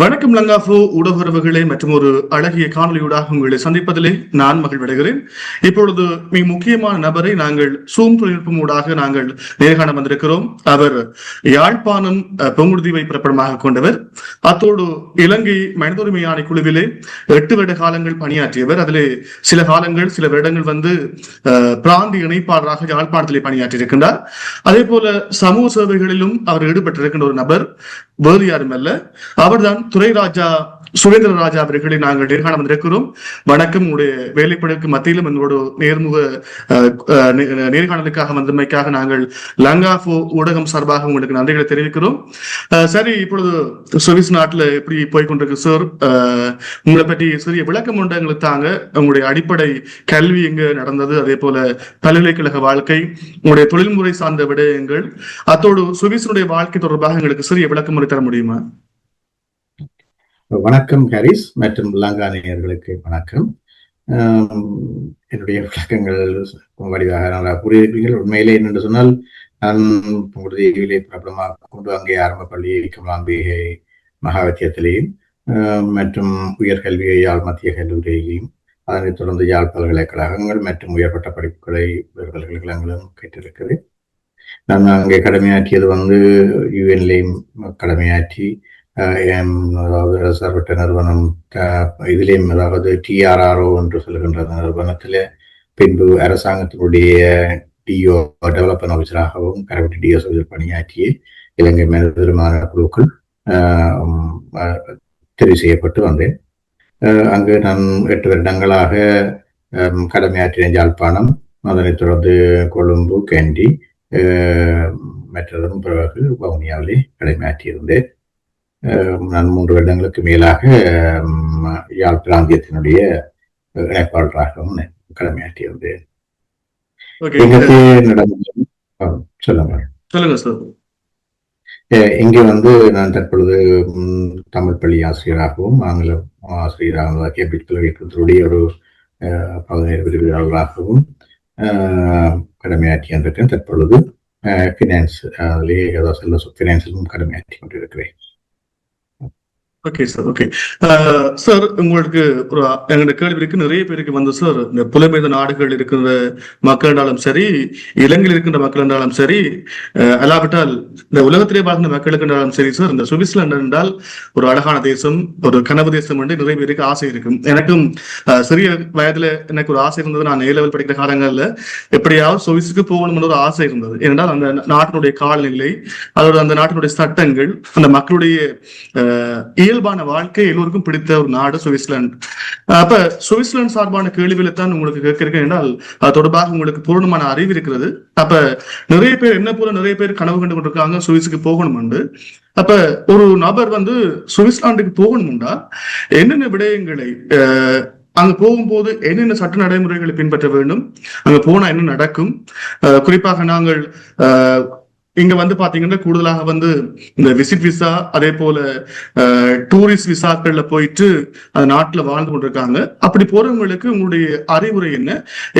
வணக்கம் லங்காஃபோ ஊடகர்களே மற்றும் ஒரு அழகிய காணொலியூடாக உங்களை சந்திப்பதிலே நான் மகிழ்வடைகிறேன். இப்பொழுது மிக முக்கியமான நபரை நாங்கள் சூம் தொழில்நுட்பம் ஊடாக நாங்கள் நேர்காண வந்திருக்கிறோம். அவர் யாழ்ப்பாணம் பொங்குடுதீவை பிறப்பிடமாக கொண்டவர். அத்தோடு இலங்கை மனித உரிமை ஆணைக்குழுவிலே 8 வருட காலங்கள் பணியாற்றியவர். அதிலே சில வருடங்கள் பிராந்திய இணைப்பாளராக யாழ்ப்பாணத்திலே பணியாற்றியிருக்கின்றார். அதே போல சமூக சேவைகளிலும் அவர் ஈடுபட்டிருக்கின்ற ஒரு நபர் வேறு யாரும் அல்ல, அவர்தான் துரைராஜா சுரேந்திர ராஜா அவர்களை நாங்கள் நேர்காண வந்திருக்கிறோம். வணக்கம். உங்களுடைய வேலைப்படைக்கு மத்தியிலும் எங்களோட நேர்காணலுக்காக வந்தமைக்காக நாங்கள் லங்காஃபோ ஊடகம் சார்பாக உங்களுக்கு நன்றிகளை தெரிவிக்கிறோம். சரி, இப்பொழுது சுவிஸ் நாட்டுல எப்படி போய்கொண்டிருக்கு சார்? உங்களை பற்றி சிறிய விளக்கம் உண்டு எங்களுக்கு தாங்க. உங்களுடைய அடிப்படை கல்வி எங்க நடந்தது, அதே போல பல்கலைக்கழக வாழ்க்கை, உங்களுடைய தொழில்முறை சார்ந்த விடயங்கள், அத்தோடு சுவிஸனுடைய வாழ்க்கை தொடர்பாக எங்களுக்கு சிறிய விளக்கம் தர முடியுமா? வணக்கம் ஹாரிஸ் மற்றும் லங்கா நேயர்களுக்கு வணக்கம். என்னுடைய விளக்கங்கள் வடிவாக நல்லா புரியிருப்பீர்கள். உண்மையிலே என்னென்று சொன்னால், நான் பொங்குடுதீவிலே பிரபலமாக கொண்டு அங்கே ஆரம்ப பள்ளியை கமலாம்பிகை மகாவித்தியத்திலேயும் மற்றும் உயர்கல்வியை யாழ் மத்திய கல்லூரியிலையும், அதனைத் தொடர்ந்து யாழ் பல்கலைக்கழகங்கள் மற்றும் உயர்பட்ட படிப்புகளை பல்கலைக்கழகங்களும் கேட்டிருக்கிறேன். நான் அங்கே கடமையாற்றியது யுஎன்லேயும் கடமையாற்றி, அதாவது சர்வட்ட நிறுவனம் இதுலேயும், அதாவது TRRO என்று சொல்கின்ற நிறுவனத்தில் பின்பு அரசாங்கத்தினுடைய டிஓ டெவலப்மெண்ட் ஆஃபீஸராகவும் கரவட்டி டிஎஸ் பணியாற்றிய இலங்கை மனிதமான குழுக்கள் தெரிவு செய்யப்பட்டு வந்தேன். அங்கு நான் 8 வருடங்களாக கடமையாற்றினேன் யாழ்ப்பாணம், அதனைத் தொடர்ந்து கொழும்பு, கேண்டி, மற்றதும் பிறகு வவுனியாவிலே கடமையாற்றியிருந்தேன். நான் 3 வருடங்களுக்கு மேலாக யாழ் பிராந்தியத்தினுடைய இணைப்பாளராகவும் கடமையாற்றியிருந்தேன். இங்கே நான் தற்பொழுது தமிழ் பள்ளி ஆசிரியராகவும் ஆங்கில ஆசிரியராகவும் கேபிள் கல்வியத்தினுடைய ஒரு பகுதி விரிவுரையாளராகவும் கடமையாற்றியிருக்கிறேன். தற்பொழுது ஃபினான்ஸிலும் கடமையாற்றி கொண்டிருக்கிறேன். Okay sir. ஓகே சார், உங்களுக்கு ஒரு எங்களுடைய கேள்வி இருக்கு. நிறைய பேருக்கு சார், இந்த புலம்பெயர்ந்த நாடுகள் இருக்கிற மக்கள் என்றாலும் சரி, இலங்கையில் இருக்கின்ற மக்கள் என்றாலும் சரி, அல்லாவிட்டால் இந்த உலகத்திலே வாழ்ந்த மக்களுக்கு என்றாலும் சரி சார், இந்த சுவிட்சர்லாந்து என்றால் ஒரு அழகான தேசம், ஒரு கனவு தேசம் என்று நிறைய பேருக்கு ஆசை இருக்கும். எனக்கும் சிறிய வயதுல எனக்கு ஒரு ஆசை இருந்தது. நான் A level படிக்கிற காலங்கள்ல எப்படியாவது சுவிஸுக்கு போகணும் ஒரு ஆசை இருந்தது. ஏனென்றால் அந்த நாட்டினுடைய காலநிலை, அதோட அந்த நாட்டினுடைய சட்டங்கள், அந்த மக்களுடைய இயல்பான வாழ்க்கை எல்லோருக்கும் பிடித்த ஒரு நாடு சுவிட்சர்லாந்து. அப்ப சுவிட்சர்லாந்து சார்பான கேள்விகளை தான் உங்களுக்கு கேட்கிறேன். என்றால் அது தொடர்பாக உங்களுக்கு பூர்ணமான அறிவு இருக்கிறது. அப்ப நிறைய பேர் என்ன போல நிறைய பேர் கனவு கண்டு கொண்டிருக்காங்க சுவிஸுக்கு போகணும் உண்டு. அப்ப ஒரு நபர் சுவிட்சர்லாந்துக்கு போகணும்னா என்னென்ன விடயங்களை, அங்க போகும்போது என்னென்ன சட்ட நடைமுறைகளை பின்பற்ற வேண்டும், அங்க போனா என்ன நடக்கும், குறிப்பாக நாங்கள் இங்க பாத்தீங்கன்னா கூடுதலாக இந்த விசிட் விசா, அதே போல டூரிஸ்ட் விசாக்கள்ல போயிட்டு அந்த நாட்டுல வாழ்ந்து கொண்டிருக்காங்க. அப்படி போறவங்களுக்கு உங்களுடைய அறிவுரை என்ன,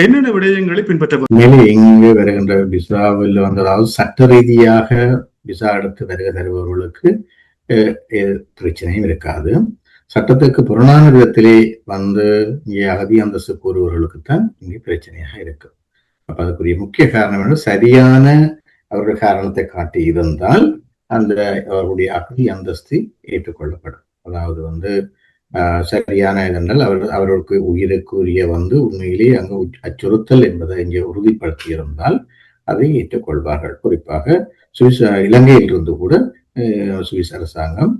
என்னென்ன விடயங்களை பின்பற்ற வேண்டும்? இங்கு வருகின்ற விசாவில் அதாவது சட்ட ரீதியாக விசா எடுத்து வருகை தருபவர்களுக்கு பிரச்சனையும் இருக்காது. சட்டத்துக்கு புறநான விதத்திலே இங்கே அகதி அந்தஸ்து கூறுபவர்களுக்குத்தான் இங்கே பிரச்சனையாக இருக்கு. அப்ப அதுக்குரிய முக்கிய காரணம் சரியான அவர்கள் காரணத்தை காட்டி இருந்தால் அந்த அவர்களுடைய அகதி அந்தஸ்து ஏற்றுக்கொள்ளப்படும். அதாவது சரியான இதென்றால் அவர்களுக்கு உயிருக்குரிய உண்மையிலே அங்கு அச்சுறுத்தல் என்பதை இங்கே உறுதிப்படுத்தி இருந்தால் அதை ஏற்றுக்கொள்வார்கள். குறிப்பாக இலங்கையில் இருந்து கூட சுவிஸ் அரசாங்கம்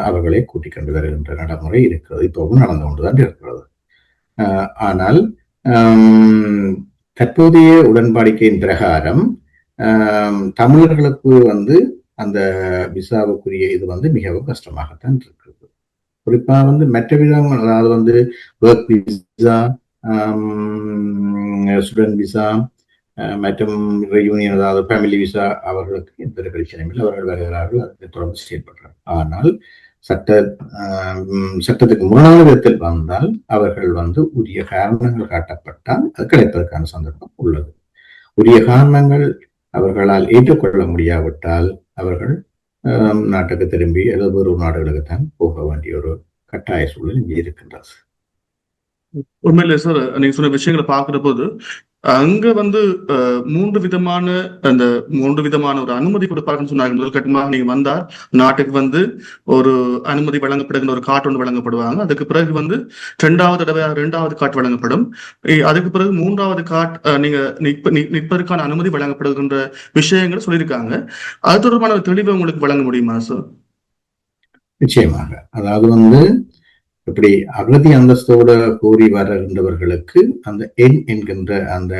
அவர்களை கூட்டிக் கொண்டு வருகின்ற நடைமுறை இருக்கிறது, இப்பவும் நடந்து கொண்டுதான் இருக்கிறது. ஆனால் தற்போதைய உடன்படிக்கையின் பிரகாரம் தமிழர்களுக்கு அந்த விசாவுக்குரிய இது மிகவும் கஷ்டமாகத்தான் இருக்கிறது. குறிப்பா மற்ற விதங்கள், அதாவது ஒர்க் விசா, ஸ்டூடெண்ட் விசா மற்றும் யூனியன், அதாவது ஃபேமிலி விசா, அவர்களுக்கு எந்த பிரச்சனையும் இல்லை, அவர்கள் வருகிறார்கள், அதை தொடர்ந்து செயல்படுறார்கள். ஆனால் சட்டத்துக்கு முரணான விதத்தில் வந்தால் அவர்கள் உரிய காரணங்கள் காட்டப்பட்டால் அது கிடைப்பதற்கான சந்தர்ப்பம் உள்ளது. உரிய காரணங்கள் அவர்களால் ஏற்றுக்கொள்ள முடியாவிட்டால் அவர்கள் நாட்டுக்கு திரும்பி அல்லது வேறு நாடுகளுக்கு தான் போக வேண்டிய ஒரு கட்டாய சூழல் இங்கே இருக்கின்றது. உண்மையிலே சார், நீங்க சொன்ன விஷயங்களை பார்க்கிற போது அங்க வந்து மூன்று விதமான ஒரு அனுமதி கொடுப்பாங்கன்னு சொன்னாங்க. முதல் கட்டமாக நீங்க வந்தா நாட்டுக்கு வந்து ஒரு அனுமதி வழங்கப்படுகிற ஒரு கார்டு ஒன்று வழங்கப்படுவாங்க. அதுக்கு பிறகு வந்து இரண்டாவது கார்டு வழங்கப்படும். அதுக்கு பிறகு மூன்றாவது கார்டு நீங்க நிற்பதற்கான அனுமதி வழங்கப்படுகின்ற விஷயங்கள் சொல்லியிருக்காங்க. அது தொடர்பான தெளிவை உங்களுக்கு வழங்க முடியுமா சார்? நிச்சயமாக. அதாவது வந்து இப்படி அகதி அந்தஸ்தோட கூறி வருகின்றவர்களுக்கு அந்த எண் என்கின்ற அந்த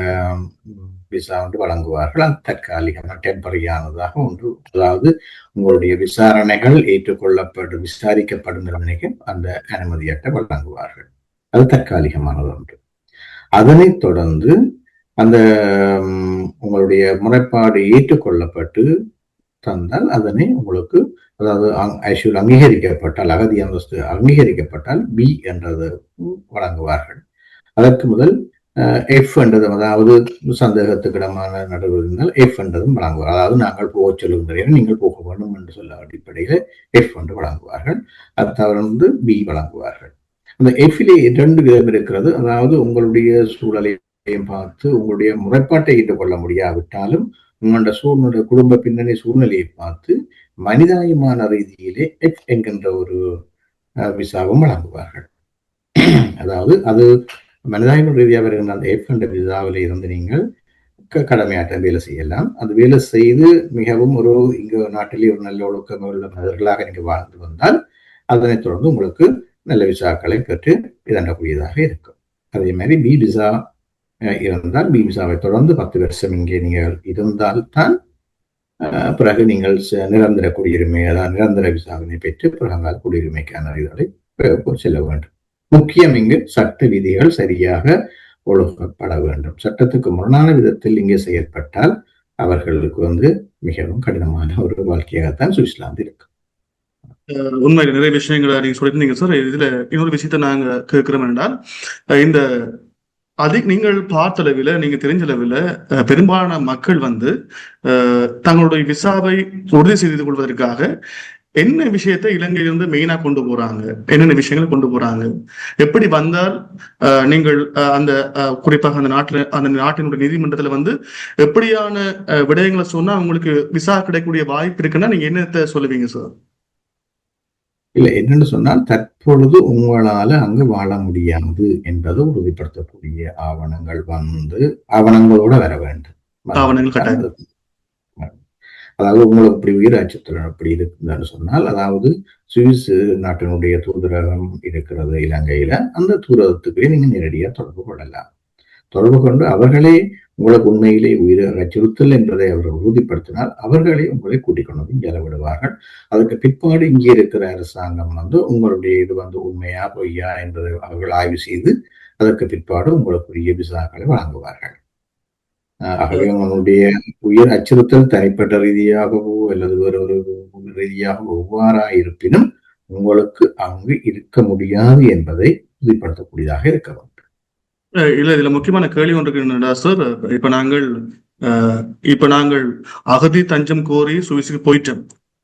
விசா வந்து வழங்குவார்கள். அது தற்காலிகமாக டெம்பரரியானதாக ஒன்று. அதாவது உங்களுடைய விசாரணைகள் விசாரிக்கப்படும் நிலைமைக்கு அந்த அனுமதி அட்டை வழங்குவார்கள். அது தற்காலிகமானது ஒன்று. அதனைத் தொடர்ந்து அந்த உங்களுடைய முறைப்பாடு ஏற்றுக்கொள்ளப்பட்டு தந்தால் அதனை உங்களுக்கு, அதாவது அங்கீகரிக்கப்பட்டால், அகதி அந்தஸ்து அங்கீகரிக்கப்பட்டால் பி என்றது வழங்குவார்கள். அதற்கு முதல் எஃப் என்றது, அதாவது சந்தேகத்துக்கிடமான நடுவில் இருந்தால் எஃப் என்றதும் வழங்குவார். அதாவது நாங்கள் போக சொல்லுகின்ற நீங்கள் போக வேண்டும் என்று சொல்ல அடிப்படையில் எஃப் என்று வழங்குவார்கள். அது தொடர்ந்து பி வழங்குவார்கள். அந்த எஃபிலே 2 விதம் இருக்கிறது. அதாவது உங்களுடைய சூழலையும் பார்த்து உங்களுடைய முறைப்பாட்டை ஏற்றுக்கொள்ள முடியாவிட்டாலும் உங்களோட சூழ்நிலை, குடும்ப பின்னணி சூழ்நிலையை பார்த்து மனிதாயமான ரீதியிலே எஃப் என்கின்ற ஒரு விசாவும் வழங்குவார்கள். அதாவது அது மனிதாயமான ரீதியாக வருகின்ற அந்த எஃப் என்ற விசாவில் இருந்து நீங்கள் கடமையாற்ற வேலை செய்யலாம். அது வேலை செய்து மிகவும் ஒரு இங்கு நாட்டிலே ஒரு நல்ல ஒழுக்கம் உள்ள மனிதர்களாக நீங்கள் வாழ்ந்து வந்தால் அதனைத் தொடர்ந்து உங்களுக்கு நல்ல விசாக்களை பெற்று இதண்டக்கூடியதாக இருக்கும். அதே மாதிரி பி விசா இருந்தால் பி விசாவை தொடர்ந்து 10 வருஷம் இங்கே நீங்கள் இருந்தால்தான் பிறகு நீங்கள் நிரந்தர குடியுரிமை, அதாவது நிரந்தர விசாவினை பெற்று பிறகு குடியுரிமைக்கான இதுகளை செல்ல வேண்டும். முக்கியம் இங்கு சட்ட விதிகள் சரியாக ஒழுங்கப்பட வேண்டும். சட்டத்துக்கு முரணான விதத்தில் இங்கே செயற்பட்டால் அவர்களுக்கு வந்து மிகவும் கடினமான ஒரு வாழ்க்கையாகத்தான் சுவிட்சர்லாந்து இருக்கு. உண்மையில நிறைய விஷயங்களை நீங்க சொல்லியிருந்தீங்க சார். இதுல இன்னொரு விஷயத்த நாங்க கேட்கிறோம் என்றால், இந்த நீங்கள் பார்த்த அளவில், நீங்க தெரிஞ்ச அளவில் பெரும்பாலான மக்கள் வந்து தங்களுடைய விசாவை உறுதி செய்து கொள்வதற்காக என்ன விஷயத்தை இலங்கையிலிருந்து மெயினா கொண்டு போறாங்க, என்னென்ன விஷயங்களை கொண்டு போறாங்க, எப்படி வந்தால் நீங்கள் அந்த குறிப்பாக அந்த நாட்டினுடைய நீதிமன்றத்துல வந்து எப்படியான விடயங்களை சொன்னா உங்களுக்கு விசா கிடைக்கக்கூடிய வாய்ப்பு இருக்குன்னா நீங்க என்னத்தை சொல்லுவீங்க சார்? இல்ல, என்னன்னு சொன்னால் தற்பொழுது உங்களால அங்கு வாழ முடியாது என்பதை உறுதிப்படுத்தக்கூடிய ஆவணங்களோட வர வேண்டும். அதாவது உங்களுக்கு இப்படி உயிர் அச்சுறுத்தல் அப்படி இருக்குதுன்னு சொன்னால், அதாவது சுவிஸ் நாட்டினுடைய தூதரகம் இருக்கிறது இலங்கையில, அந்த தூதரகத்துக்கு நீங்க நேரடியாக தொடர்பு கொள்ளலாம். தொடர்பு கொண்டு அவர்களே உங்களுக்கு உண்மையிலே உயிர் அச்சுறுத்தல் என்பதை அவர்கள் உறுதிப்படுத்தினால் அவர்களே உங்களை கூட்டிக் கொண்டு வந்து செலவிடுவார்கள். அதுக்கு பிற்பாடு இங்கே இருக்கிற அரசாங்கம் வந்து உங்களுடைய இது வந்து உண்மையா பொய்யா என்பதை அவர்கள் ஆய்வு செய்து அதற்கு பிற்பாடு உங்களுக்குரிய விசாக்களை வழங்குவார்கள். ஆகவே உங்களுடைய உயிர் அச்சுறுத்தல் தனிப்பட்ட ரீதியாகவோ அல்லது வேறு ஒரு ரீதியாகவோ எவ்வாறா இருப்பினும் உங்களுக்கு அங்கு இருக்க முடியாது என்பதை உறுதிப்படுத்தக்கூடியதாக இருக்க வேண்டும். இல்ல, இதுல முக்கியமான கேள்வி ஒன்று என்னடா சார், இப்ப நாங்கள் அகதி தஞ்சம் கோரி சுவிஸுக்கு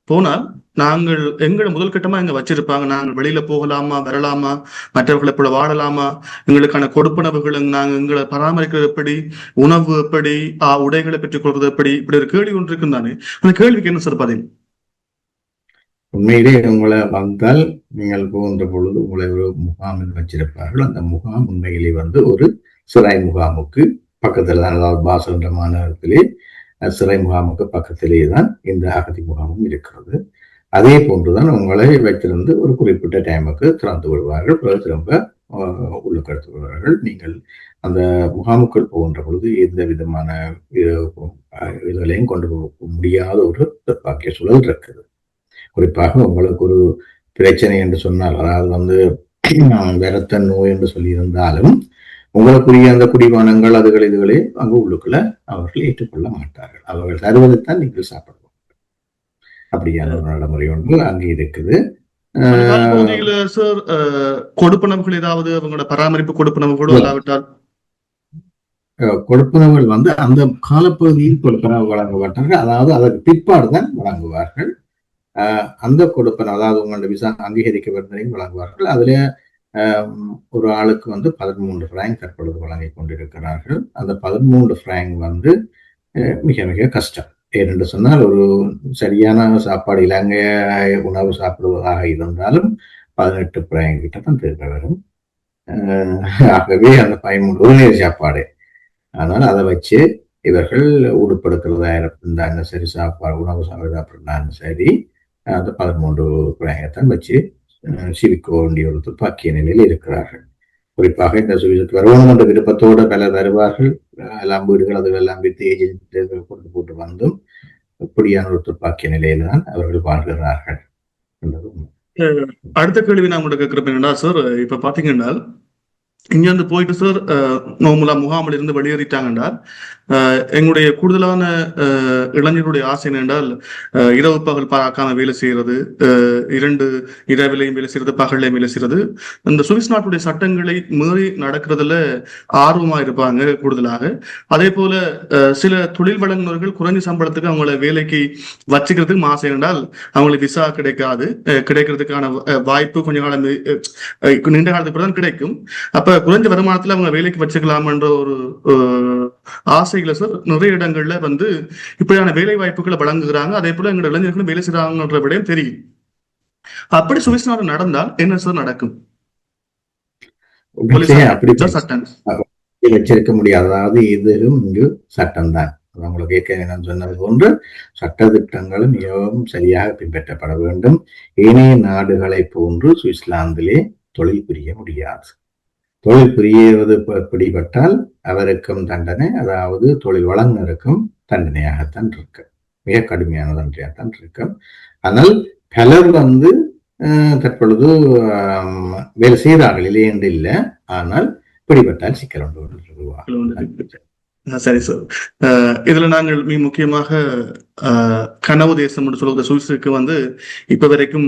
போனால் நாங்கள் எங்களை முதல் கட்டமா இங்க வச்சிருப்பாங்க. நாங்கள் வெளியில போகலாமா, வரலாமா, மற்றவர்களை போல வாழலாமா, எங்களுக்கான கொடுப்பனவுகள் நாங்கள் எங்களை பராமரிக்கிறது எப்படி, உணவு எப்படி, உடைகளை பெற்றுக் கொள்வது எப்படி, இப்படி ஒரு கேள்வி ஒன்று இருக்குன்னு தானே. அந்த கேள்விக்கு என்ன சார் பதில்? உண்மையிலே உங்களை வந்தால் நீங்கள் போகின்ற பொழுது உங்களை ஒரு முகாமில் வச்சிருப்பார்கள். அந்த முகாம் உண்மையிலே வந்து ஒரு சிறை முகாமுக்கு பக்கத்துல தான், அதாவது பாசல் என்ற மாநகரத்திலே சிறை முகாமுக்கு பக்கத்திலேயே தான் இந்த அகதி முகாமும் இருக்கிறது. அதே போன்றுதான் உங்களை வைத்திருந்து ஒரு குறிப்பிட்ட டைமுக்கு திறந்து விடுவார்கள், திரும்ப உள்ளுக்கு எடுத்து விடுவார்கள். நீங்கள் அந்த முகாமுக்குள் போகின்ற பொழுது எந்த விதமான இதுகளையும் கொண்டு போக முடியாத ஒரு துப்பாக்கிய சூழல் இருக்குது. குறிப்பாக உங்களுக்கு ஒரு பிரச்சனை என்று சொன்னால், அதாவது வந்து விரத்த நோய் என்று சொல்லியிருந்தாலும் உங்களுக்குரிய அந்த குடிபானங்கள் இதுகளே அங்கு உள்ளுக்குள்ள அவர்கள் ஏற்றுக்கொள்ள மாட்டார்கள். அவர்கள் தருவதைத்தான் நீங்கள் சாப்பிடுவோம். அப்படியான ஒரு நடைமுறை ஒன்று அங்கே இருக்குது. சார், கொடுப்பனவுகள் ஏதாவது அவங்களோட பராமரிப்பு கொடுப்பனவுகளோ இல்லாவிட்டால் கொடுப்பனவுகள் வந்து அந்த காலப்பகுதியில் கொடுப்பனவு வழங்கப்பட்டார்கள். அதாவது அதற்கு பிற்பாடுதான் வழங்குவார்கள். அந்த கொடுப்பன, அதாவது உங்களோட விசா அங்கீகரிக்கப்பட்டதையும் வழங்குவார்கள். அதுல ஒரு ஆளுக்கு 13 பிராங்க் தற்பொழுது வழங்கி கொண்டிருக்கிறார்கள். அந்த 13 பிராங்க் மிக மிக கஷ்டம். ஏனென்று சொன்னால், ஒரு சரியான சாப்பாடு இலங்கை உணவு சாப்பிடுவதாக இருந்தாலும் 18 பிராங்க் கிட்ட தான் திரும்ப வரும். ஆகவே அந்த 13 ஒரு நேர சாப்பாடு. ஆனால் அதை வச்சு இவர்கள் உடுப்படுத்துறதா இருந்தாலும் சரி, சாப்பாடு உணவு சாப்பிட்றாலும் சரி, அந்த 13 பிராங்கத்தான் வச்சு சிவிக்க வேண்டிய ஒரு துப்பாக்கிய நிலையில் இருக்கிறார்கள். குறிப்பாக இந்த சுவிசுக்கு வரணும் என்ற விருப்பத்தோடு பலர் வருவார்கள். எல்லாம் வீடுகள் அதுவெல்லாம் வித்து ஏஜென்ட் கொண்டு போட்டு வந்தும் இப்படியான ஒரு துப்பாக்கிய நிலையில தான் அவர்கள் வாழ்கிறார்கள் என்பது உண்மை. அடுத்த கேள்வி நான் உங்கள்கிட்ட கேட்கிறப்ப என்னன்னா சார், இப்ப பாத்தீங்கன்னா இங்க இருந்து போயிட்டு சார் நோமுலா முகாமில் இருந்து வெளியேறிட்டாங்கன்னா எங்களுடைய கூடுதலான இளைஞர்களுடைய ஆசை என்னென்றால் இரவு பகல் பார்க்காம வேலை செய்யறது, 2 இரவிலையும் வேலை செய்யறது, பகல்லையும் வேலை செய்யறது. இந்த சுவிஸ் நாட்டுடைய சட்டங்களை மீறி நடக்கிறதுல ஆர்வமா இருப்பாங்க கூடுதலாக. அதே போல சில தொழில் வழங்குனர்கள் குறைஞ்ச சம்பளத்துக்கு அவங்கள வேலைக்கு வச்சுக்கிறதுக்கு ஆசை என்றால் அவங்களுக்கு விசா கிடைக்காது. கிடைக்கிறதுக்கான வாய்ப்பு கொஞ்ச காலம் நீண்ட காலத்துக்கு தான் கிடைக்கும். அப்ப குறைஞ்ச வருமானத்துல அவங்க வேலைக்கு வச்சுக்கலாம் என்ற ஒரு ஆசைகளை சார் நிறைய இடங்கள்ல இப்படியான வேலை வாய்ப்புகளை வழங்குகிறாங்க. அதே போல எங்க இளைஞர்களும் வேலை செய்யறாங்கன்ற விடயம் தெரியும். அப்படி சுவிஸ் நாடு நடந்தால் என்ன சார் நடக்கும்? சட்டம் வச்சிருக்க முடியாது. அதாவது இதுவும் இங்கு சட்டம் தான். உங்களுக்கு ஏற்கனவே சொன்னது போன்று சட்ட திட்டங்கள் மிகவும் சரியாக பின்பற்றப்பட வேண்டும். ஏனைய நாடுகளை போன்று சுவிட்சர்லாந்திலே தொழில் புரிய முடியாது. தொழில் புரிவது பிடிபட்டால் அவருக்கும் தண்டனை, அதாவது தொழில் வழங்குனருக்கும் தண்டனையாகத்தான் இருக்கு. மிக கடுமையான தண்டனையாகத்தான் இருக்கும். ஆனால் பலர் தற்பொழுது வேலை செய்கிறார்கள், இல்லை என்று இல்லை. ஆனால் பிடிபட்டால் சிக்கல் உண்டு. சரி சார், இதுல நாங்கள் மிக முக்கியமாக கனவு தேசம் என்று சொல்லுகிற சுவிஸுக்கு இப்ப வரைக்கும்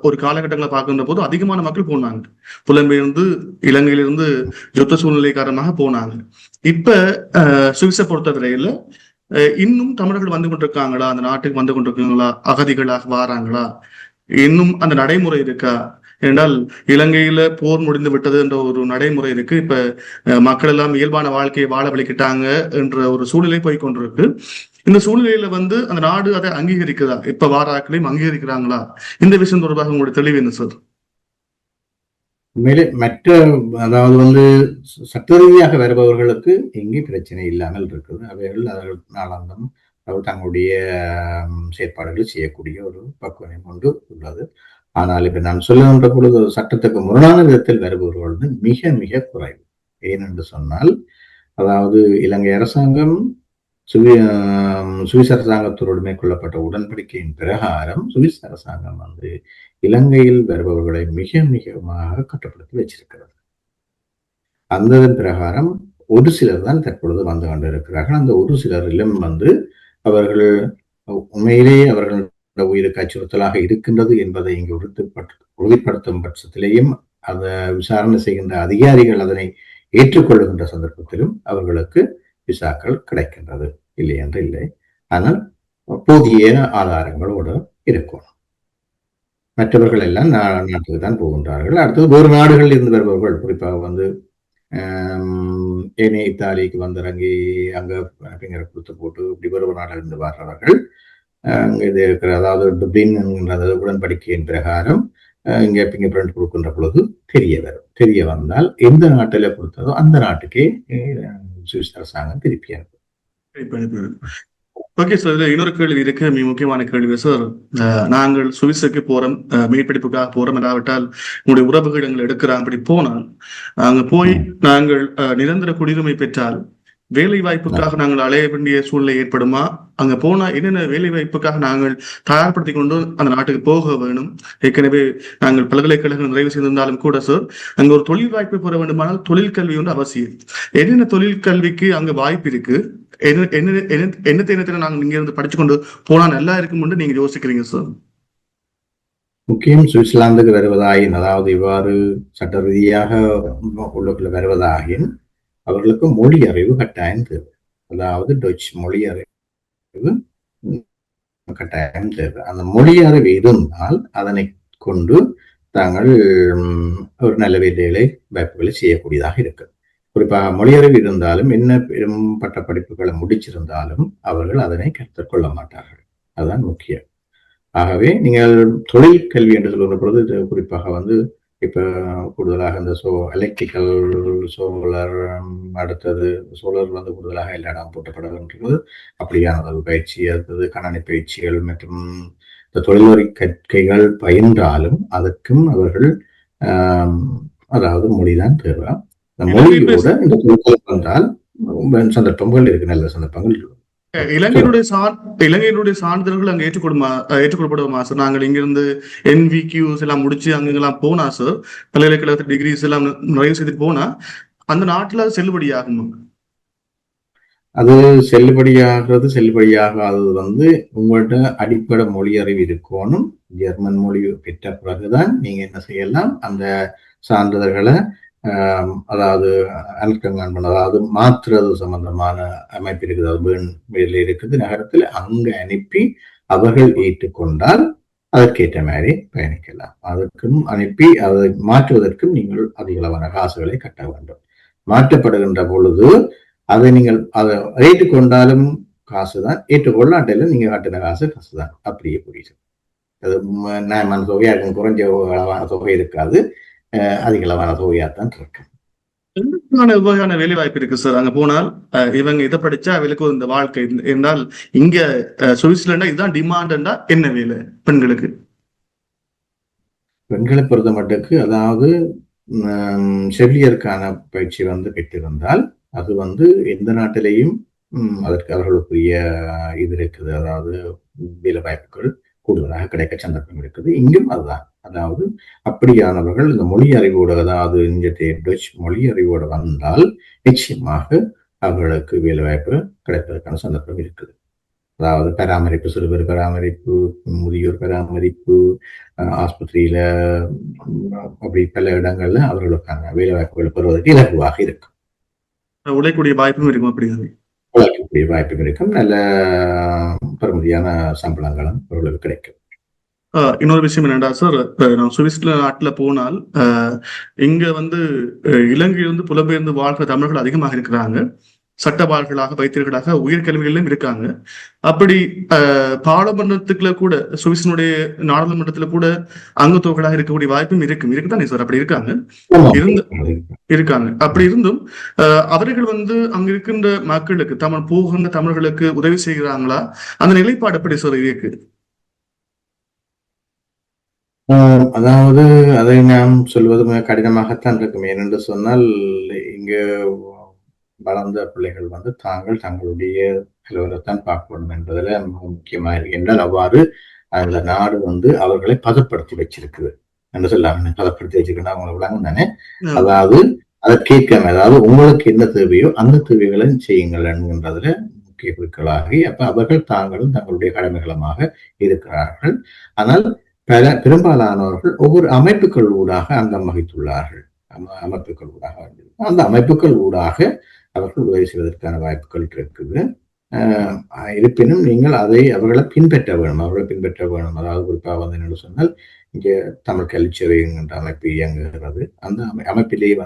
ஒரு காலகட்டங்களை பார்க்கின்ற போது அதிகமான மக்கள் போனாங்க. புலம்பெயர்ந்து இலங்கையிலிருந்து யுத்த சூழ்நிலை காரணமாக போனாங்க. இப்ப சுவிஸை பொறுத்தவரையில இன்னும் தமிழர்கள் வந்து கொண்டிருக்காங்களா? அந்த நாட்டுக்கு வந்து கொண்டிருக்காங்களா? அகதிகளாக வாராங்களா? இன்னும் அந்த நடைமுறை இருக்கா? என்றால் இலங்கையில போர் முடிந்து விட்டது என்ற ஒரு நடைமுறை இருக்கு. இப்ப மக்கள் எல்லாம் இயல்பான வாழ்க்கையை வாழ வலிக்கிட்டாங்க என்ற ஒரு சூழ்நிலை போய்கொண்டிருக்கு. இந்த சூழ்நிலையில அந்த நாடு அதை அங்கீகரிக்குதா? இப்ப வாராக்களையும் அங்கீகரிக்கிறாங்களா? இந்த விஷயம் தொடர்பாக உங்களுடைய தெளிவு என்ன சார்? உண்மையிலே அதாவது சட்ட ரீதியாக வருபவர்களுக்கு எங்கே பிரச்சனை இல்லாமல் இருக்குது. அவைகள் நாளாந்தம் தங்களுடைய செயற்பாடுகளை செய்யக்கூடிய ஒரு பக்குவம் கொண்டு உள்ளது. ஆனால் இப்ப நான் சொல்லுகின்ற பொழுது சட்டத்துக்கு முரணான விதத்தில் வருபவர்கள் மிக மிக குறைவு. ஏனென்று சொன்னால், அதாவது இலங்கை அரசாங்கம் சுவிஸ் அரசாங்கத்தோடு மேற்கொள்ளப்பட்ட உடன்படிக்கையின் பிரகாரம் சுவிஸ் அரசாங்கம் இலங்கையில் வருபவர்களை மிக மிகமாக கட்டுப்படுத்தி வச்சிருக்கிறது. அந்த பிரகாரம் ஒரு சிலர் தான் தற்பொழுது வந்து கொண்டிருக்கிறார்கள். அந்த ஒரு சிலரிலும் அவர்கள் உண்மையிலேயே அவர்கள் உயிருக்கு அச்சுறுத்தலாக இருக்கின்றது என்பதை இங்கு உறுதிப்படுத்தும் பட்சத்திலேயும் அதை விசாரணை செய்கின்ற அதிகாரிகள் அதனை ஏற்றுக்கொள்ளுகின்ற சந்தர்ப்பத்திலும் அவர்களுக்கு விசாக்கள் கிடைக்கின்றது, இல்லை என்று இல்லை. ஆனால் போதிய ஆதாரங்களோடு இருக்கும். மற்றவர்கள் எல்லாம் நாட்டுக்கு தான் போகின்றார்கள். அடுத்தது வேறு நாடுகளில் இருந்து வருபவர்கள், குறிப்பாக ஏனைய இத்தாலிக்கு வந்திறங்கி அங்க பிங்கர் கொடுத்து போட்டு இப்படி வேறு நாட்டிலிருந்து வர்றவர்கள் இது இருக்கிற, அதாவது டுப்ளின் என்கின்ற உடன்படிக்கையின் பிரகாரம் இங்கே பிங்கர் பிரிண்ட் கொடுக்கின்ற பொழுது தெரிய வந்தால் எந்த நாட்டில கொடுத்ததோ அந்த நாட்டுக்கே சுவிஸ் அரசாங்கம் திருப்பி அனுப்பும். ஓகே சார், இதுல இன்னொரு கேள்வி இருக்கு, மிக முக்கியமான கேள்வி சார். நாங்கள் சுவிஸுக்கு போறோம், மேற்படிப்புக்காக போறோம், இல்லாவிட்டால் உங்களுடைய உறவுகள் எங்களை எடுக்கிறாங்க. அப்படி போனால் அங்க போய் நாங்கள் நிரந்தர குடியுரிமை பெற்றால் வேலை வாய்ப்புக்காக நாங்கள் அலைய வேண்டிய சூழ்நிலை ஏற்படுமா? அங்க போனா என்னென்ன வேலை வாய்ப்புக்காக நாங்கள் தயார்படுத்தி கொண்டு அந்த நாட்டுக்கு போக வேணும்? ஏற்கனவே நாங்கள் பல்கலைக்கழகம் நிறைவு செய்திருந்தாலும் கூட சார், அங்க ஒரு தொழில் வாய்ப்பு பெற வேண்டுமானால் தொழில் கல்வி ஒன்று அவசியம். என்னென்ன தொழில் கல்விக்கு அங்க வாய்ப்பு இருக்கு? என்ன நாங்க இங்க இருந்து படிச்சு கொண்டு போனா நல்லா இருக்கும் நீங்க யோசிக்கிறீங்க சார்? முக்கியம் சுவிட்சர்லாந்துக்கு வருவதாயின், அதாவது இவ்வாறு சட்ட ரீதியாக உள்ளுக்குள்ள வருவதாயின் அவர்களுக்கு மொழி அறிவு கட்டாயம் தேவை. அதாவது டச் மொழி அறிவு கட்டாயம் தேவை. அந்த மொழி அறிவு இருந்தால் அதனை கொண்டு தாங்கள் ஒரு நல்ல வேலை வாய்ப்புகளை செய்யக்கூடியதாக இருக்கு. குறிப்பாக மொழியறிவு இருந்தாலும் என்ன பெரும் பட்ட படிப்புகளை முடிச்சிருந்தாலும் அவர்கள் அதனை கற்றுக்கொள்ள மாட்டார்கள். அதுதான் முக்கியம். ஆகவே நீங்கள் தொழில் கல்வி என்று சொல்லுகிற பொழுது குறிப்பாக இப்ப கூடுதலாக இந்த எலக்ட்ரிக்கல் சோலார், அடுத்தது சோலார் கூடுதலாக எல்லா இடம் போட்டப்படுகின்றது. அப்படியான ஒரு பயிற்சி, அடுத்தது கணனி பயிற்சிகள் மற்றும் இந்த தொழில்முறை கற்கைகள் பயின்றாலும் அதற்கும் அவர்கள் அதாவது மொழிதான் தேவை. இந்த மொழியோட இந்த தொழில்கள் வந்தால் சந்தர்ப்பங்கள் இருக்கு, நல்ல சந்தர்ப்பங்கள் இருக்கு. இலங்கையினுடைய சான்றிதழ்கள் அங்க ஏற்றுக்கொள்ளப்படுமா சார்? நாங்கள் இங்கிருந்து NVQs எல்லாம் முடிச்சு அங்கெல்லாம் போனா சார், பல்கலைக்கழகத்து டிகிரிஸ் எல்லாம் நிறைவு செய்துட்டு போனா அந்த நாட்டுல செல்லுபடியாகும்? அது செல்லுபடியாகாதது உங்கள்ட்ட அடிப்படை மொழி அறிவு இருக்கணும். ஜெர்மன் மொழி பெற்ற பிறகுதான் நீங்க என்ன செய்யலாம், அந்த சான்றிதழ்களை அதாவது அதாவது மாற்றுறது சம்பந்தமான அமைப்பு இருக்குது. அது இருக்குது நகரத்தில், அங்க அனுப்பி அவர்கள் ஏற்றுக்கொண்டால் அதற்கேற்ற மாதிரி பயணிக்கலாம். அதற்கும் அனுப்பி அதை மாற்றுவதற்கும் நீங்கள் அதிகளவான காசுகளை கட்ட வேண்டும். மாற்றப்படுகின்ற பொழுது அதை நீங்கள் அதை ஏற்றுக்கொண்டாலும் காசுதான், ஏற்றுக்கொள்ளாட்டிலும் நீங்க கட்டின காசுதான். அப்படியே புரியுது. அது நான் தொகையா இருக்கும், குறைஞ்ச அளவான தொகை இருக்காது, அதிக அளவான தொகையாத்தான் இருக்கு. வகையான வேலை வாய்ப்பு இருக்கு சார் அங்க போனால்? இவங்க இதை படிச்சா அவளுக்கு இந்த வாழ்க்கை இருந்தால் இங்க சுவிட்சர்லாண்டா இதுதான் டிமாண்டா என்ன வேலை பெண்களுக்கு? பெண்களை பொறுத்த மட்டுக்கு அதாவது செவிலியருக்கான பயிற்சி பெற்றிருந்தால் அது எந்த நாட்டிலேயும் அதற்கு அவர்களுக்குரிய இது இருக்குது. அதாவது வேலை வாய்ப்புகள் கூடுதலாக கிடைக்க சந்தர்ப்பம் இருக்குது. இங்கும் அதுதான். அதாவது அப்படியானவர்கள் இந்த மொழி அறிவோடு, அதாவது டச் மொழி அறிவோடு வந்தால் நிச்சயமாக அவர்களுக்கு வேலை வாய்ப்பு கிடைப்பதற்கான சந்தர்ப்பம் இருக்குது. அதாவது பராமரிப்பு, சிறுவர் பராமரிப்பு, முதியோர் பராமரிப்பு, ஆஸ்பத்திரியில, அப்படி பல இடங்கள்ல அவர்களுக்கான வேலை வாய்ப்புகள் பெறுவதற்கு இலகுவாக இருக்கும். உழைக்கூடிய வாய்ப்பும் இருக்கும். அப்படி உழைக்கக்கூடிய வாய்ப்பும் இருக்கும். நல்ல பெருமதியான சம்பளங்களும் அவர்களுக்கு கிடைக்கும். இன்னொரு விஷயம் என்னடா சார், நான் சுவிட்சர்லாந்து நாட்டுல போனால் இங்க இலங்கையிலிருந்து புலம்பெயர்ந்து வாழ்கிற தமிழர்கள் அதிகமாக இருக்கிறாங்க. சட்டவாள்களாக, வைத்தியர்களாக, உயர்கல்விகளிலும் இருக்காங்க. அப்படி பாராளுமன்றத்துக்குள்ள கூட, சுவிஸினுடைய நாடாளுமன்றத்துல கூட அங்கத்தொகைகளாக இருக்கக்கூடிய வாய்ப்பும் இருக்குதானே சார்? அப்படி இருக்காங்க. அப்படி இருந்தும் அவர்கள் அங்க இருக்கின்ற மக்களுக்கு, போகின்ற தமிழர்களுக்கு உதவி செய்கிறாங்களா? அந்த நிலைப்பாடு எப்படி சார் இருக்கு? அதாவது அதை நாம் சொல்வது மிக கடினமாகத்தான் இருக்கும். ஏனென்று சொன்னால் இங்க வளர்ந்த பிள்ளைகள் தாங்கள் தங்களுடைய செலவில்தான் பார்க்க வேண்டும் என்பதில் மிக முக்கியமாக இருக்கு. என்றால் அவ்வாறு அந்த நாடு அவர்களை பதப்படுத்தி வச்சிருக்குது என்று சொல்லாம, பதப்படுத்தி வச்சிருக்கா அவங்களை விளங்கும் தானே. அதாவது அதை கேட்காம, அதாவது உங்களுக்கு என்ன தேவையோ அந்த தேவைகளை செய்யுங்கள் என்கின்றதுல முக்கிய குறிக்கோளாகி, அப்ப அவர்கள் தாங்களும் தங்களுடைய கடமைகளமாக இருக்கிறார்கள். ஆனால் பெரும்பாலானவர்கள் ஒவ்வொரு அமைப்புகள் ஊடாக அங்கம் வகித்துள்ளார்கள். அந்த அமைப்புகள் ஊடாக அவர்கள் உதவி செய்வதற்கான வாய்ப்புகள் இருக்குது. இருப்பினும் நீங்கள் அவர்களை பின்பற்ற வேணும். அதாவது குறிப்பாக என்ன சொன்னால், இங்கே தமிழ் கல்விச்சேவை என்கின்ற அமைப்பு இயங்குகிறது. அந்த அமைப்பிலேயே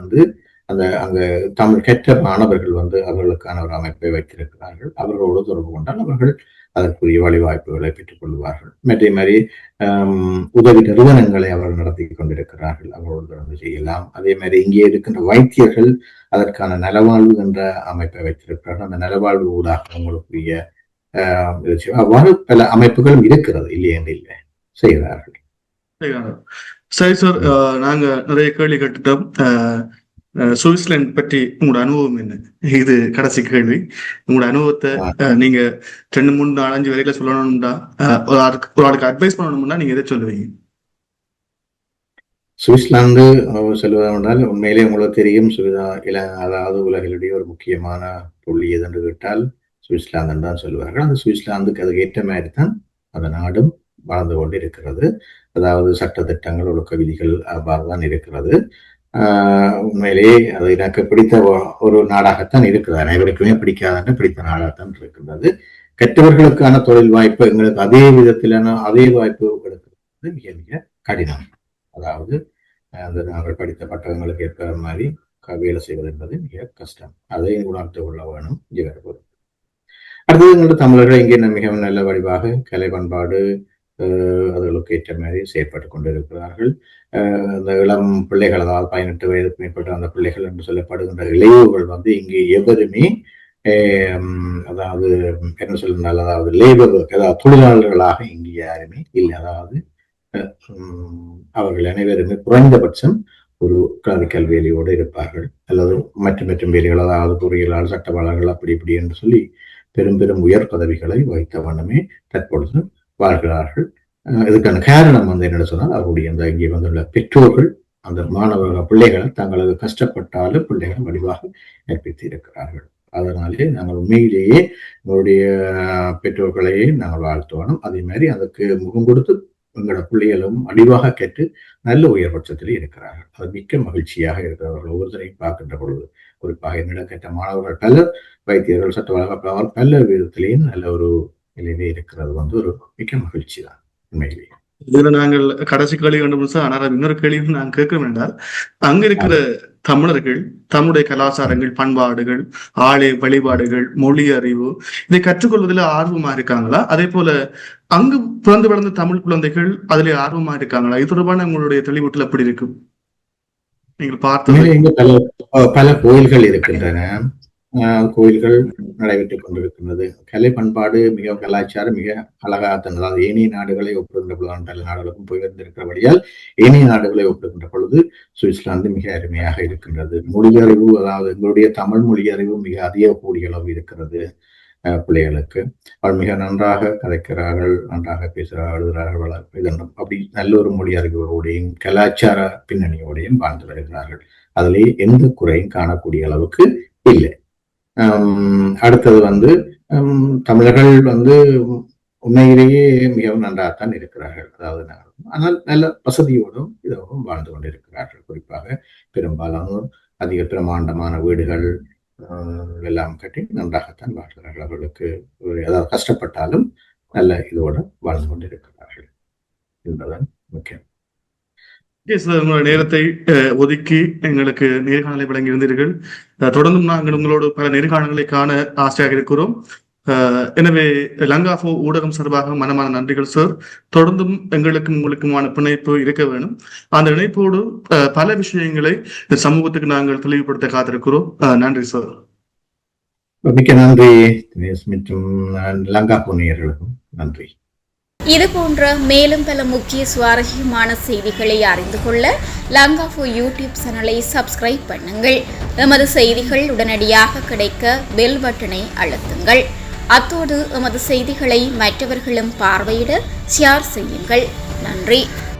அங்க தமிழ் கற்ற மாணவர்கள் அவர்களுக்கான ஒரு அமைப்பை வைத்திருக்கிறார்கள். அவர்களோடு தொடர்பு கொண்டால் அவர்கள் அதற்குரிய வழிவாய்ப்புகளை பெற்றுக் கொள்வார்கள். மற்ற மாதிரி உதவி நிறுவனங்களை அவர்கள் நடத்தி கொண்டிருக்கிறார்கள், அவர்களோடு தொடர்பு செய்யலாம். அதே மாதிரி இங்கே இருக்கின்ற வைத்தியர்கள் அதற்கான நலவாழ்வு என்ற அமைப்பை வைத்திருக்கிறார்கள். அந்த நலவாழ்வு ஊடாக அவங்களுக்குரிய அவ்வாறு பல அமைப்புகளும் இருக்கிறது, இல்லையே இல்லை, செய்கிறார்கள். சரி சார், நாங்க நிறைய கேள்வி கேட்டுட்டோம். சுவிட்சர்லாந்து பற்றி உங்களோட அனுபவம் என்ன? இது கடைசி கேள்வி. உங்களோட அனுபவத்தை நீங்க 2, 3, 4, 5 வரையில சொல்லணும்னா, ஒரு ஆளுக்கு அட்வைஸ் பண்ணணும்னா நீங்க எதை சொல்லுவீங்க? சுவிட்சர்லாந்து சொல்வதென்றால் உண்மையிலே உங்களுக்கு தெரியும், அதாவது உலகிலுடைய ஒரு முக்கியமான புள்ளி எதென்று கேட்டால் சுவிட்சர்லாந்து தான் சொல்லுவார்கள். அந்த சுவிட்சர்லாந்துக்கு அதுக்கு ஏற்ற மாதிரி தான் அந்த நாடும் வளர்ந்து கொண்டு இருக்கிறது. அதாவது சட்டத்திட்டங்கள், ஒழுக்க விதிகள் அவ்வாறு தான் இருக்கிறது. உண்மையிலேயே அது எனக்கு பிடித்த ஒரு நாடாகத்தான் இருக்கிறது. அனைவருக்குமே பிடித்த நாடாகத்தான் இருக்கின்றது. கற்றவர்களுக்கான தொழில் வாய்ப்பு எங்களுக்கு அதே விதத்திலான அதே வாய்ப்பு எடுக்கிறது மிக மிக கடினம். அதாவது நாங்கள் படித்த பட்டங்களுக்கு ஏற்கிற மாதிரி வேலை செய்வது என்பது மிக கஷ்டம். அதை உணர்ந்து கொள்ள வேணும். அடுத்தது எங்களோட தமிழர்கள் இங்கே மிகவும் நல்ல வடிவாக கலை பண்பாடு அதுகளுக்கு ஏற்ற மாதிரி செயற்பட்டு கொண்டிருக்கிறார்கள். இந்த இளம் பிள்ளைகள், அதாவது 18 வயதுக்கு மேற்பட்ட அந்த பிள்ளைகள் என்று சொல்லப்படுகின்ற இளையோர்கள் இங்கே எவருமே அதாவது என்ன சொல்லினால், அதாவது லேபர் அதாவது தொழிலாளர்களாக இங்கு யாருமே இல்லை. அதாவது அவர்கள் அனைவருமே குறைந்தபட்சம் ஒரு கிளாரிக்கல் வேலையோடு இருப்பார்கள், அல்லது மற்ற வேலைகள், அதாவது பொறியியலாளர், சட்டவாளர்கள், அப்படி இப்படி என்று சொல்லி பெரும் பெரும் உயர் பதவிகளை வைத்த வண்ணமே தற்பொழுது வாழ்கிறார்கள். இதுக்கான காரணம் என்ன சொன்னால், அவருடைய அந்த இங்கே வந்துள்ள பெற்றோர்கள் அந்த மாணவர்கள் பிள்ளைகளை தங்களது கஷ்டப்பட்டாலும் பிள்ளைகளை வடிவாக கற்பித்து இருக்கிறார்கள். அதனாலே நாங்கள் உண்மையிலேயே எங்களுடைய பெற்றோர்களையே நாங்கள் வாழ்த்துவோம். அதே மாதிரி அதற்கு முகம் கொடுத்து எங்களோட பிள்ளைகளும் அடிவாக கேட்டு நல்ல உயர்பட்சத்திலே இருக்கிறார்கள். அது மிக்க மகிழ்ச்சியாக இருக்கிறவர்கள் ஒவ்வொருத்தரையும் பார்க்கின்ற பொழுது, குறிப்பாக என்னிடம் கேட்ட மாணவர்கள் பலர், வைத்தியர்கள், சட்டவாளர்கள் பல விதத்திலேயும் நல்ல ஒரு நிலையிலே இருக்கிறது ஒரு மிக்க மகிழ்ச்சி தான் உண்மையிலேயே. இதுல நாங்கள் கடைசி கேள்வி வேண்டும் சார். ஆனால் இன்னொரு கேள்வியும் நாங்கள் கேட்கிறோம் என்றால், அங்க இருக்கிற தமிழர்கள் தம்முடைய கலாச்சாரங்கள், பண்பாடுகள், ஆலய வழிபாடுகள், மொழி அறிவு இதை கற்றுக்கொள்வதில் ஆர்வமா இருக்காங்களா? அதே போல அங்கு பிறந்து வளர்ந்த தமிழ் குழந்தைகள் அதிலே ஆர்வமா இருக்காங்களா? இது தொடர்பான உங்களுடைய தெளிவூட்டல் எப்படி இருக்கும்? நீங்கள் பார்த்தது பல கோயில்கள் இருக்கின்றன, கோயில்கள் நடைபெற்றுக் கொண்டிருக்கின்றது. கலை பண்பாடு மிக கலாச்சாரம் மிக அழகாக தந்தது. அதாவது ஏனைய நாடுகளை ஒப்பிடுகின்ற பொழுது பல நாடுகளுக்கும் போயிருந்திருக்கிறபடியால் ஏனைய நாடுகளை ஒப்பிடுகின்ற பொழுது சுவிட்சர்லாந்து மிக அருமையாக இருக்கின்றது. மொழி அறிவு, அதாவது எங்களுடைய தமிழ் மொழி அறிவு மிக அதிக கூடிய அளவு இருக்கிறது. பிள்ளைகளுக்கு அவள் மிக நன்றாக கதைக்கிறார்கள், நன்றாக பேசுகிறார்கள், எழுதுகிறார்கள், இதெல்லாம் அப்படி நல்ல ஒரு மொழி அறிவுகளோடையும் கலாச்சார பின்னணியோடையும் வாழ்ந்து வருகிறார்கள். அதிலே எந்த குறையும் காணக்கூடிய அளவுக்கு இல்லை. அடுத்தது தமிழர்கள் உண்மையிலேயே மிகவும் நன்றாகத்தான் இருக்கிறார்கள். அதாவது ஆனால் நல்ல வசதியோடும் இதோடும் வாழ்ந்து கொண்டிருக்கிறார்கள். குறிப்பாக பெரும்பாலானோர் அதிக பிரமாண்டமான வீடுகள் எல்லாம் கட்டி நன்றாகத்தான் வாழ்கிறார்கள். அவர்களுக்கு அதாவது கஷ்டப்பட்டாலும் நல்ல இதோடு வாழ்ந்து கொண்டிருக்கிறார்கள் என்பதுதான் முக்கியம். உங்களுடைய நேரத்தை ஒதுக்கி எங்களுக்கு நேர்காணலை வழங்கியிருந்தீர்கள். தொடர்ந்தும் நாங்கள் உங்களோடு பல நேர்காணல்களை காண ஆசையாக இருக்கிறோம். எனவே லங்காஃபோ ஊடகம் சார்பாக மனமான நன்றிகள் சார். தொடர்ந்தும் எங்களுக்கும் உங்களுக்குமான பிணைப்பு இருக்க வேணும். அந்த இணைப்போடு பல விஷயங்களை சமூகத்துக்கு நாங்கள் தெளிவுபடுத்த காத்திருக்கிறோம். நன்றி சார். மிக்க நன்றி. மற்றும் லங்காஃபோ நேயர்களுக்கும் நன்றி. இது போன்ற மேலும் பல முக்கிய சுவாரஸ்யமான செய்திகளை அறிந்து கொள்ள லங்காஃபோ யூடியூப் சேனலை சப்ஸ்கிரைப் பண்ணுங்கள். எமது செய்திகள் உடனடியாக கிடைக்க பெல் பட்டனை அழுத்துங்கள். அத்தோடு எமது செய்திகளை மற்றவர்களும் பார்வையிட ஷேர் செய்யுங்கள். நன்றி.